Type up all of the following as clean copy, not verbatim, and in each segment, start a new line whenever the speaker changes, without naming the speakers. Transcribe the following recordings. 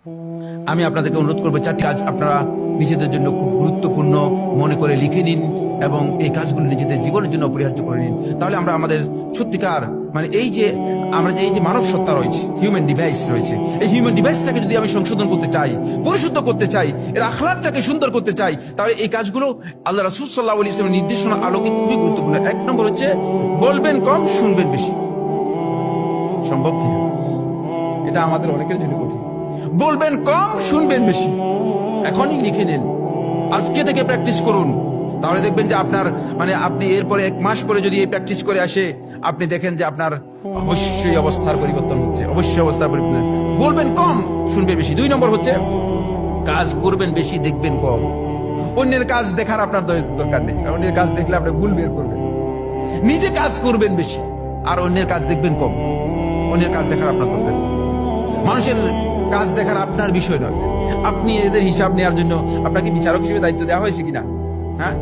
আমি আপনাদেরকে অনুরোধ করবো 4টি কাজ আপনারা নিজেদের জন্য খুব গুরুত্বপূর্ণ মনে করে লিখে নিন এবং এই কাজগুলো নিজেদের জীবনের জন্য অপরিহার্য করে নিন। তাহলে আমরা আমাদের সত্যিকার মানে এই যে মানব সত্তা রয়েছে, হিউম্যান ডিভাইস রয়েছে, এই হিউম্যান ডিভাইসটাকে যদি আমি সংশোধন করতে চাই, পরিশুদ্ধ করতে চাই, এর আখলাকটাকে সুন্দর করতে চাই, তাহলে এই কাজগুলো আল্লাহ রাসূল সাল্লাল্লাহু আলাইহি ওয়াসাল্লামের নির্দেশনা আলোকে খুবই গুরুত্বপূর্ণ। 1 নম্বর হচ্ছে বলবেন কম, শুনবেন বেশি। সম্ভব কিনা? এটা আমাদের অনেকের জন্য কঠিন। বলবেন কম, শুনবেন বেশি। এখনই লিখে নেন, আজকে থেকে প্র্যাকটিস করুন। তাহলে দেখবেন যে আপনার আপনি এরপরে 1 মাস পরে যদি এই প্র্যাকটিস করে আসে, আপনি দেখেন যে আপনার অবশ্যই অবস্থার পরিবর্তন হচ্ছে, অবশ্যই অবস্থার পরিবর্তন। বলবেন কম, শুনবেন বেশি। 2 নম্বর হচ্ছে কাজ করবেন বেশি, দেখবেন কম। অন্যের কাজ দেখার আপনার দরকার নেই, অন্যের কাজ দেখলে আপনি ভুল বের করবেন। নিজে কাজ করবেন বেশি আর অন্যের কাজ দেখবেন কম। অন্যের কাজ দেখার আপনার দরকার নেই, মানুষের কাজ দেখার আপনার বিষয় নয়। আপনি এদের হিসাব নেওয়ার জন্য আপনাকে বিচারক হিসেবে দায়িত্ব দেওয়া হয়েছে কিনা? হ্যাঁ,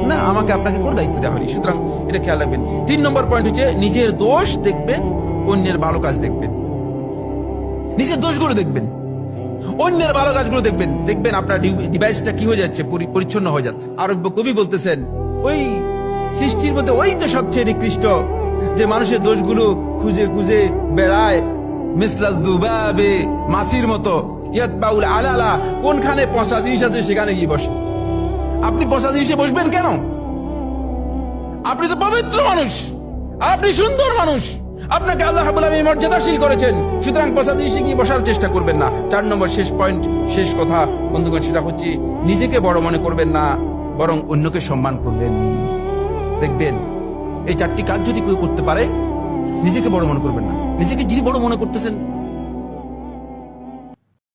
না, আমাকে আপনাকে কোনো দায়িত্ব দেওয়া হয়নি। সুতরাং এটা খেয়াল রাখবেন। 3 নম্বর পয়েন্ট হচ্ছে নিজের দোষ দেখবেন, অন্যের ভালো কাজ দেখবেন। নিজের দোষগুলো দেখবেন, অন্যের ভালো কাজগুলো দেখবেন। দেখবেন আপনার ডিভাইসটা কি হয়ে যাচ্ছে, পরিচ্ছন্ন হয়ে যাচ্ছে। আরব্য কবি বলতেছেন, ওই সৃষ্টির মধ্যে ওই তো সবচেয়ে নিকৃষ্ট যে মানুষের দোষগুলো খুঁজে খুঁজে বেড়ায়, মিসলা যুবাবে, মাছির মতো, ইয়াতবাউল আলালা, কোনখানে পচা জিনিস আছে সেখানে গিয়ে বসে। আপনি পচা জিনিসে বসবেন কেন? আপনি তো পবিত্র মানুষ, আপনি সুন্দর মানুষ, আপনাকে আল্লাহ রাব্বুল আলামিন মর্যাদাশীল করেছেন। সুতরাং পচা জিনিসে গিয়ে বসার চেষ্টা করবেন না। 4 নম্বর শেষ পয়েন্ট, শেষ কথা বন্ধুগণ, সেটা হচ্ছে নিজেকে বড় মনে করবেন না, বরং অন্যকে সম্মান করবেন। দেখবেন এই 4টি কাজ যদি কেউ করতে পারে, নিজেকে বড় মনে করবেন না। নিজেকে যিনি বড় মনে করতেছেন